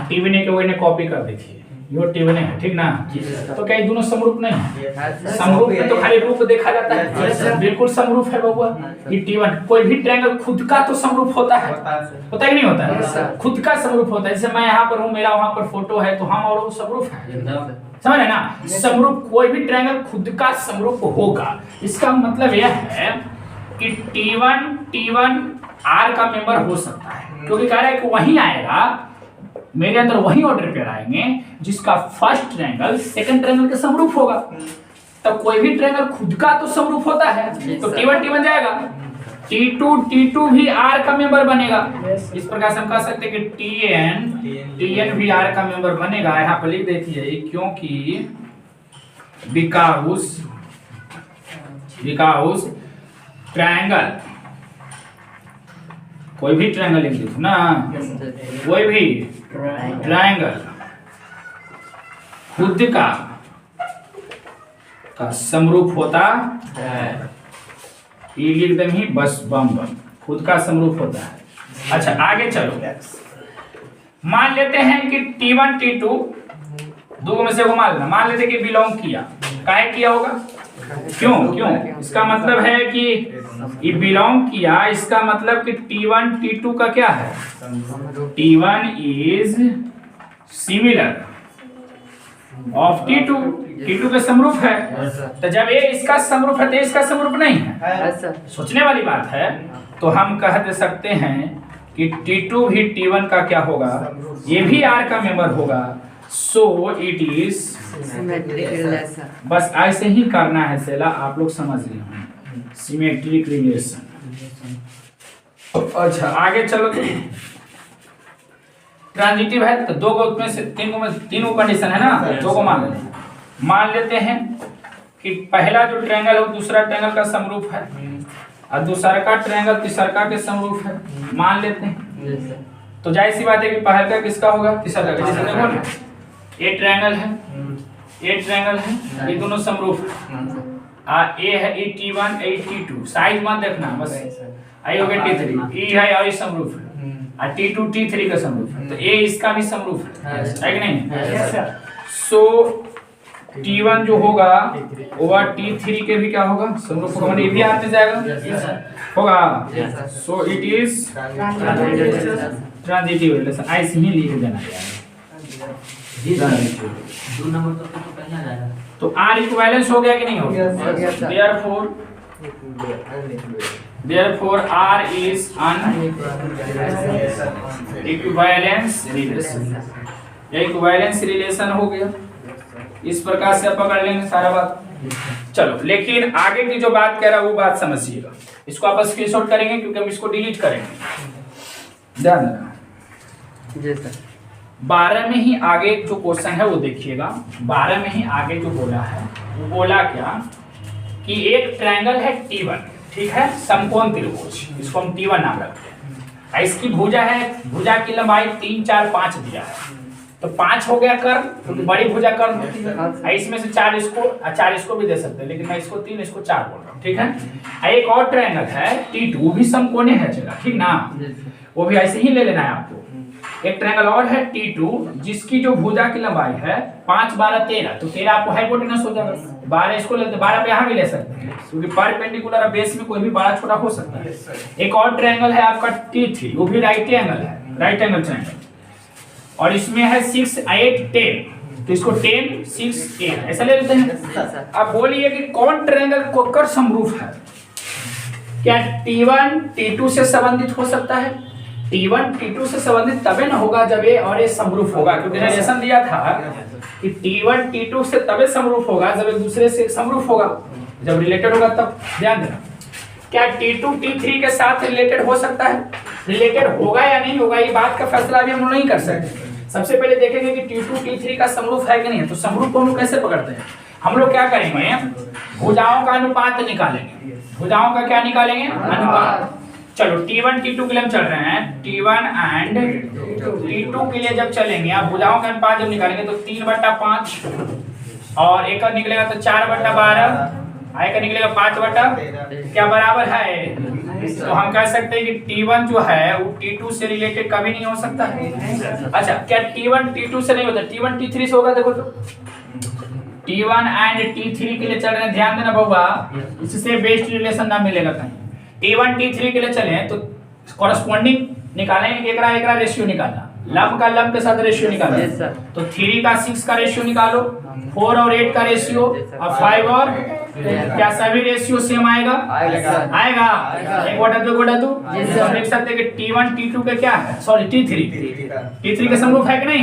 T1 के वो इन्हें कॉपी कर देखिए, ये T1 है, ठीक ना। तो क्या ये दोनों समरूप नहीं है? समरूप में तो खाली रूप देखा जाता है, बिल्कुल समरूप है बबुआ। ये T1 कोई भी ट्रायंगल खुद का तो समरूप होता है, होता है कि नहीं होता है? खुद का समरूप होता है। जैसे मैं यहाँ पर हूँ, मेरा वहां पर फोटो है, तो हम और वो समरूप है, समझ रहे ना। समरूप कोई भी ट्रायंगल खुद का समरूप होगा। इसका मतलब यह है कि T1 R का मेंबर हो सकता है, क्योंकि कह रहा है कि वही आएगा, मेरे अंदर वही ऑर्डर पेयर आएंगे जिसका फर्स्ट ट्रायंगल सेकंड ट्रायंगल के समरूप होगा। तब कोई भी ट्रायंगल खुद का तो समरूप होता है, तो T1 जाएगा, T2 भी R का मेंबर बनेगा। इस प्रकार से हम कह सकते हैं कि TN भी R का मेंबर बनेगा। यहाँ पर लिख देती है क्योंकि बिकॉज ट्रायंगल, कोई भी ट्रायंगल लिख दो ना, कोई भी ट्रायंगल खुद का समरूप होता है, ये लिख दें ही बस, बम खुद का समरूप होता है। अच्छा आगे चलो, मान लेते हैं कि T1 T2 दो में से वो मान लेते कि बिलोंग किया, काहे किया होगा, क्यों इसका मतलब है कि ये बिलोंग किया, इसका मतलब कि T1 T2 का क्या है, T1 is similar of T2 के समरूप है। तो जब ये इसका समरूप है तो इसका समरूप नहीं है, सोचने वाली बात है। तो हम कह दे सकते हैं कि T2 भी T1 का क्या होगा, ये भी R का मेंबर होगा। सो इट इज बस ऐसे ही करना है सेला, आप लोग समझ रहे होंगे, सिमेट्रिक रिलेशन। अच्छा आगे चलो, ट्रांजिटिव है तो दो को में से तीन को कंडीशन है ना, दो को मान लेते हैं कि पहला जो ट्रायंगल है वो दूसरा ट्रायंगल का समरूप है, और दूसरा का ट्रायंगल तीसरा के समरूप है, मान लेते हैं। तो जाहिर सी बात है कि पहला का किसका होगा, तीसरा का। जैसे देखो ये ट्रायंगल है, ये ट्रायंगल है, ये दोनों समरूप है। ए है ए T1 ए T2, साइज मान देखना बस, आई हो गया T3, ई है और ये समरूप है, और T2 T3 का समरूप है, तो ए इसका भी समरूप है कि नहीं। सो T1 जो होगा वो T3 के भी क्या होगा, समरूप होगा, मतलब ये भी आने जाएगा होगा। So it is transitive relation, ऐसे ही लिख देना यार। तो R इक्विवेलेंस हो गया कि नहीं हो गया? Therefore R is an equivalence relation, ये इक्विवेलेंस रिलेशन हो गया। इस प्रकार से पकड़ लेंगे सारा बात। चलो लेकिन आगे की जो बात कह रहा है वो बात समझिएगा, इसको आप स्क्रीनशॉट करेंगे क्योंकि हम इसको डिलीट करेंगे, ध्यान देना। जी सर। 12 में ही आगे जो क्वेश्चन है वो देखिएगा। 12 में ही आगे जो बोला है वो बोला क्या कि एक ट्रायंगल है T1, ठीक है, समकोण त्रिभुज, इसको हम T1 नाम रखते हैं। इसकी भुजा है, भुजा की लंबाई 3 4 5 दिया है, तो 5 हो गया कर्ण, क्योंकि बड़ी भुजा कर्ण होती है। इसमें से 4 इसको भी दे सकते हैं, लेकिन मैं इसको 3 इसको 4 बोल रहा हूँ, ठीक है। एक और ट्रायंगल है T2, वो भी समकोणीय है, चला ठीक ना, वो भी ऐसे ही ले लेना है आपको। एक ट्रायंगल और है T2 जिसकी जो भुजा की लंबाई है 5 12 13, तो 13 आपको हाइपोटेनस हो जाएगा। 12 इसको लेते, 12 पे यहाँ भी ले सकते हैं, क्योंकि परपेंडिकुलर बेस में कोई भी बड़ा छोटा हो सकता है। एक और ट्रायंगल है आपका T3, वो भी राइट एंगल है, राइट एंगल ट्रायंगल, और इसमें है 6 8 10, तो इसको 10 6 8 ऐसा ले लेते हैं। अब बोलिए कि कौन ट्रायंगल कोकर समरूप है? क्या T1 T2 से संबंधित हो सकता है? T1 T2 से संबंधित तबे ना होगा जब ये और ये समरूप होगा, क्योंकि रिलेशन दिया था कि T1 T2 से तबे समरूप होगा जब एक दूसरे से समरूप होगा, जब रिलेटेड होगा तब। ध्यान देना, क्या T2 T3 के साथ रिलेटेड हो सकता है? रिलेटेड होगा या नहीं होगा, ये बात का फैसला अभी हम लोग नहीं कर सकते। सबसे पहले देखेंगे कि T2 T3 का समरूप है कि नहीं है। तो समरूप को हम लोग कैसे पकड़ते हैं? हम लोग क्या करेंगे, भुजाओं का अनुपात निकालेंगे। भुजाओं का क्या निकालेंगे? अनुपात। चलो T1 T2 के लिए हम चल रहे हैं, T1 एंड T2 के लिए जब चलेंगे, आप भुजाओं का अनुपात जब निकालेंगे तो 3/5 और एक निकलेगा तो 4/12, एक निकलेगा 5/, क्या बराबर है? तो हम कह सकते हैं कि T1 जो है वो T2 से रिलेटेड कभी नहीं हो सकता है। अच्छा, क्या T1 T2 से नहीं होता, T1 T3 से होगा? देखो तो T1 एंड T3 के लिए चल रहे हैं, ध्यान देना बउआ, इससे बेस्ट रिलेशन ना मिलेगा कहीं। T1 T3 के लिए चले तो कॉरस्पॉन्डिंग निकालेंगे, एकरा रेशियो निकालना, लंब का लंब के साथ रेशियो निकालना। तो 3 का 6 का रेशियो निकालो, 4 और 8 का रेशियो, और 5 और क्या सभी रेशियो सेम आएगा? आएगा। 1/2 लिख सकते हैं कि T1 T2 के क्या है, सॉरी T3 के समरूप है कि नहीं?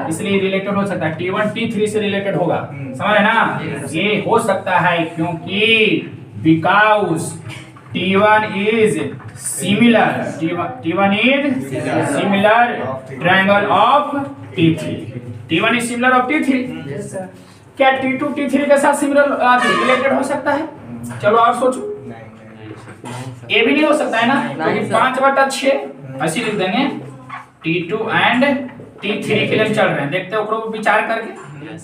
इसलिए रिलेटेड हो सकता है, T1 T3 से रिलेटेड होगा, समझ रहे ना? ये हो सकता है क्योंकि because T1 is similar triangle of T3. T1 is similar of T3. क्या T2 T3 के साथ सिमिलर रिलेटेड हो सकता है? चलो और सोचो। ये भी नहीं हो सकता है ना, क्योंकि 5/6 ऐसी लिख देंगे। T2 एंड T3 के लिए चल रहे हैं, देखते हो विचार करके,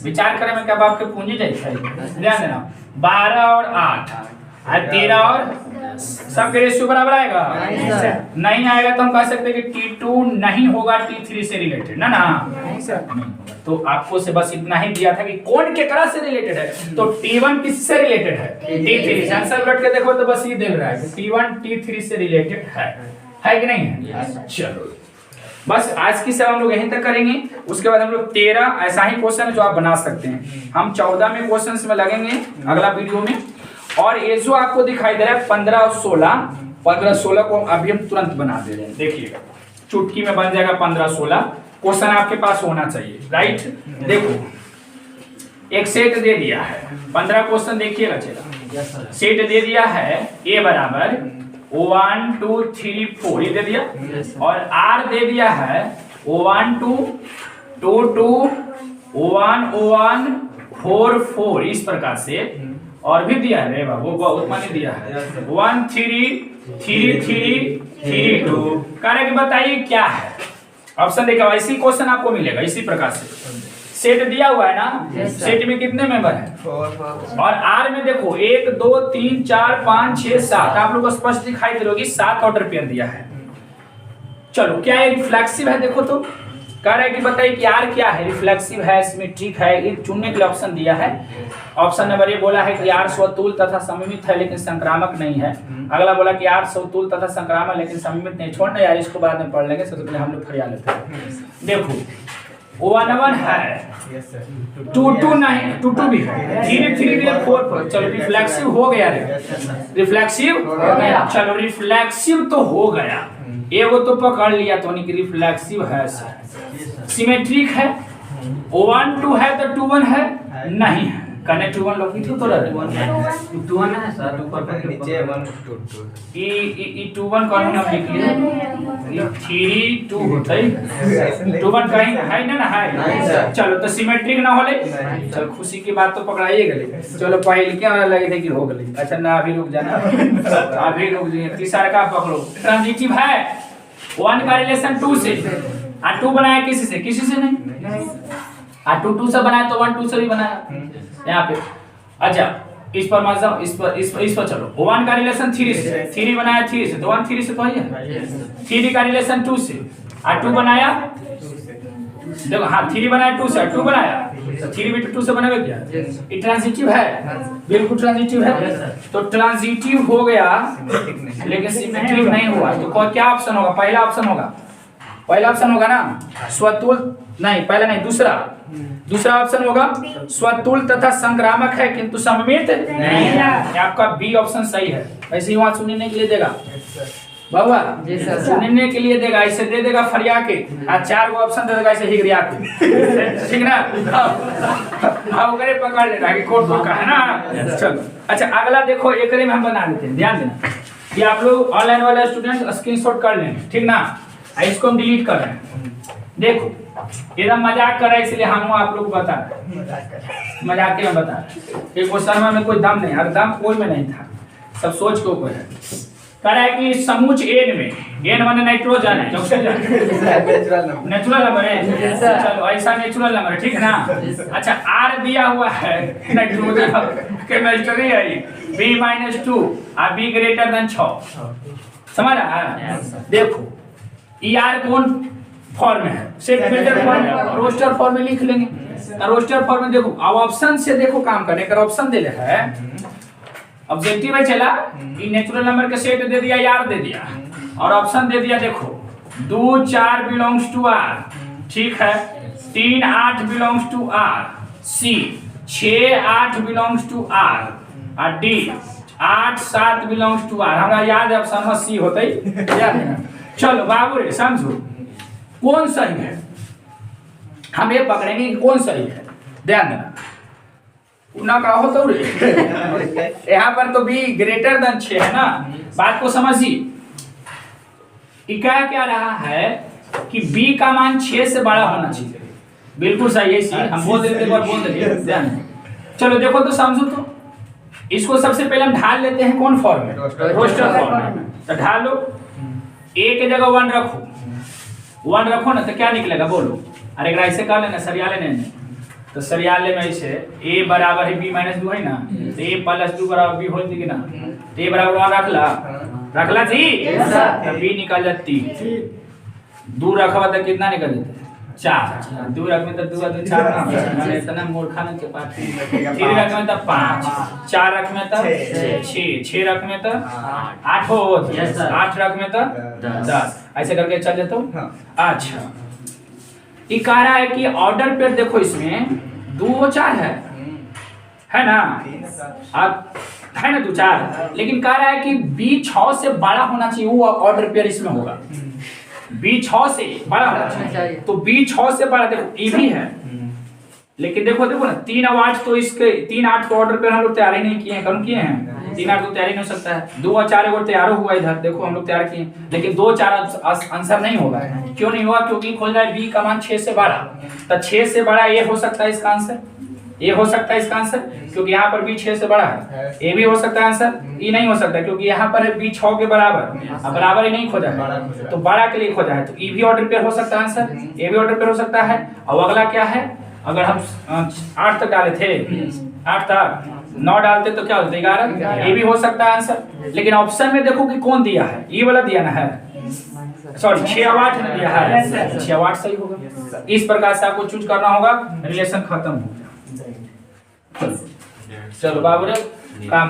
विचार करें में क्या बाप के पूंजी जाए। ध्यान देना, 12 और 8 और 13 और सबके रेशियो बराबर आएगा? नहीं आएगा तो हम कह सकते हैं कि T2 नहीं होगा T3 से रिलेटेड ना। तो आपको से बस इतना ही दिया था कि कौन केकरा से रिलेटेड है। तो T1 किससे रिलेटेड है? T3। आंसर लट के देखो तो बस ये दे रहा है कि T1 T3 से रिलेटेड है कि नहीं है? चलो बस आज की सब हम लोग यहीं तक करेंगे। उसके बाद हम लोग 13 ऐसा ही क्वेश्चन है जो आप बना सकते हैं। हम 14 में क्वेश्चन में लगेंगे अगला वीडियो में। और ये जो आपको दिखाई दे रहा है 15 और 16 को अभी हम तुरंत बना दे रहे हैं। देखिएगा, चुटकी में बन जाएगा 15-16 क्वेश्चन आपके पास होना चाहिए, राइट? देखो एक सेट दे दिया है, 15 क्वेश्चन देखिएगा, चला सेट दे दिया है A बराबर 1 2 3 4 ये दे दिया, और R दे दिया है 1 2 2 2 1 1 4 4 इस प्रकार से, और भी दिया है बाबू, बहुत माने दिया है 1 3 3 3 3 2। कारण कि बताइए क्या है? ऑप्शन देखा, इसी क्वेश्चन आपको मिलेगा इसी प्रकार से। सेट दिया हुआ है ना, सेट में कितने मेंबर हैं? 4। और आर में देखो 1 2 3 4 5 6 7, आप लोग को स्पष्ट दिखाई दे रही 7 ऑर्डर पेयर दिया है। चलो क्या ये रिफ्लेक्सिव है? देखो तो कह रहा है कि बताइए कि आर क्या है, रिफ्लेक्सिव है, सिमेट्रिक है, ये चुनने के लिए ऑप्शन दिया है। ऑप्शन नंबर ए बोला है कि आर स्वतुल तथा सममित है लेकिन संक्रामक नहीं है। अगला बोला कि आर स्वतुल तथा संक्रामक लेकिन सममित नहीं। छोड़ना यार, इसको बाद में पढ़ लेंगे, सबसे पहले हम लोग फरिया लेते हैं। देखो 1 1 है, 2 2 नहीं, 2 2 भी है, 3 3 भी है, 4 4। चलो रिफ्लेक्सिव हो गया रे, रिफ्लेक्सिव हो गया। चलो रिफ्लेक्सिव तो हो गया, एगो तो पकड़ लिया तो नहीं कि रिफ्लेक्सिव है। सिमेट्रिक है, 1 2 है तो 2 1 है नहीं है, कने 2 1 लोग तो रहे 2 1 है सर, ऊपर पर नीचे 1 2 2 ई 2 1 कौन हम लिख लिए 3 2 होता है, 2 1 कहीं है ना है। चलो तो सिमेट्रिक ना होले, चल खुशी की बात तो पकड़ाइए गले। चलो पहले क्या लगे थे कि हो गले, अच्छा ना अभी रुक जाना, अभी रुक जाइए। तीसरा का पकड़ो, ट्रांजिटिव है, 1 का रिलेशन 2 से, और 2 बनाया किसी से? किसी से नहीं। और 2 2 से बनाया तो 1 2 से भी बनाया यहाँ पे। अच्छा इस पर मत जाओ, इस पर चलो। 1 का रिलेशन 3 से, 3 बनाया 3 से, तो 1 3 से तो है। 3 का रिलेशन 2 से, और 2 बनाया, देखो हाँ 3 बनाया 2 से, 2 बनाया तो 3 भी 2 से बनेगा क्या? ये ट्रांजिटिव है, बिल्कुल ट्रांजिटिव है। तो ट्रांजिटिव हो गया लेकिन सिमेट्रिक नहीं हुआ, तो क्या ऑप्शन होगा? पहला ऑप्शन होगा, पहला ऑप्शन होगा ना। स्वतुल नहीं, पहला नहीं, दूसरा ऑप्शन होगा स्वतुल तथा संक्रामक है किंतु सममित नहीं है। आपका बी ऑप्शन सही है। ऐसे ही वहां सुनने के लिए देगा बाबा, सुनने के लिए देगा, ऐसे दे देगा फरिया के, और 4 गो ऑप्शन दे देगा ऐसे हिगरिया के, ठीक ना। अब ओकरे पकड़ लेना कि कोड बुक का है ना। चलो अच्छा, अगला देखो, एकरे में हम बना लेते हैं, ध्यान देना कि आप लोग ऑनलाइन वाले स्टूडेंट स्क्रीनशॉट कर लेंगे, ठीक ना। इसको हम डिलीट कर रहे हैं। देखो एकदम मजाक कर रहा है, इसलिए हम आप लोग बता रहे हैं, मजाक में बता रहे हैं। एक क्वेश्चन में कोई दम नहीं, हर दम कोई में नहीं था, सब सोच के ऊपर है। कह रहा है कि समूच एन में, एन माने नाइट्रोजन है, नेचुरल नंबर है, चलो ऐसा नेचुरल नंबर है, ठीक ना। अच्छा आर दिया हुआ है नाइट्रोजन केमिस्ट्री है, B-2 और B ग्रेटर देन 6, समझ रहा है। देखो ई आर कौन फॉर्म में है, सेट फिल्टर फॉर्म में, रोस्टर फॉर्म में लिख लेंगे। रोस्टर फॉर्म में देखो, अब ऑप्शन से देखो काम करने का, ऑप्शन दे रहा है ऑब्जेक्टिव है, चला कि नेचुरल नंबर का सेट दे दिया, यार दे दिया, और ऑप्शन दे दिया देखो 2 4 बिलोंग्स टू आर, ठीक है, 3 8 belongs to R, C 6 8 belongs to R, और डी 8 7 बिलोंग्स टू आर। हमरा याद है ऑप्शन में सी होता ही याद है। चलो बाबू रे समझो कौन सही है, हम ये पकड़ेंगे कि कौन सही है, ध्यान देना ना का हो तो यहाँ पर तो बी ग्रेटर देन 6 है ना। बात को समझिए, क्या रहा है कि बी का मान 6 से बड़ा होना चाहिए, बिल्कुल सही है, हम बोल देते और बोल देते। चलो देखो तो समझो, तो इसको सबसे पहले हम ढाल लेते हैं कौन फॉर्म में, रोस्टर फॉर्म में। तो ढालो, ए के जगह 1 रखो, 1 रखो ना, तो क्या निकलेगा बोलो। अरे अगर ऐसे कर लेना सरियाले नहीं, तो सरियाले में ऐसे a बराबर है b-2 है ना, तो a + 2 बराबर b होती है ना, तो a बराबर 1 रखला जी, तो b निकल जाती 2 रखवा तो कितना निकल जाता 4, 2 रख में तो 2 2 4 ना, मैंने इतना मूर्खा न के पास 3 रख में तो 5, 4 रख में तो 6, 6 रख में तो 8 हो, 8 रख में तो 10, ऐसे करके चल जाता हूँ। अच्छा ये कह रहा है कि ऑर्डर पे देखो, इसमें 2 4 है ना, अब है ना 2 4, लेकिन कह रहा है कि B 6 से बड़ा होना चाहिए, वो ऑर्डर पेयर इसमें होगा, B 6 से बड़ा होना चाहिए। तो B 6 से बड़ा देखो E भी है, लेकिन देखो ना 3 और 8, तो इसके 3 8 तो ऑर्डर पेयर हम लोग तैयार ही नहीं किए हैं, कौन किए हैं 3 8 तो तैयार ही नहीं हो सकता है। 2 और 4 एक और तैयार हुआ इधर, देखो हम लोग तैयार किए, लेकिन 2 4 आंसर नहीं होगा। क्यों नहीं होगा? क्योंकि खोल रहा है B का मान 6 से बड़ा, तो 6 से बड़ा ये हो सकता है इसका आंसर, ये हो सकता है इसका आंसर, क्योंकि यहाँ पर B 6 से बड़ा है। ये भी हो सकता है आंसर, ये नहीं हो सकता क्योंकि यहाँ पर है B 6 के बराबर, अब बराबर ही नहीं खोजा है, तो बड़ा के लिए खोजा है, तो ये भी ऑर्डर पेयर हो सकता है आंसर, ये भी ऑर्डर पेयर हो सकता है। और अगला क्या है, अगर हम 8 तक डाले थे, 8 तक 9 डालते तो क्या होता है 11, ये भी हो सकता है आंसर। लेकिन ऑप्शन में देखो कि कौन दिया है, ये वाला दिया ना है, सॉरी 6 और 8 ने दिया है, 6 और 8 सही होगा। इस प्रकार से आपको चूज करना होगा, रिलेशन खत्म हो गया। चलो बाबू रे काम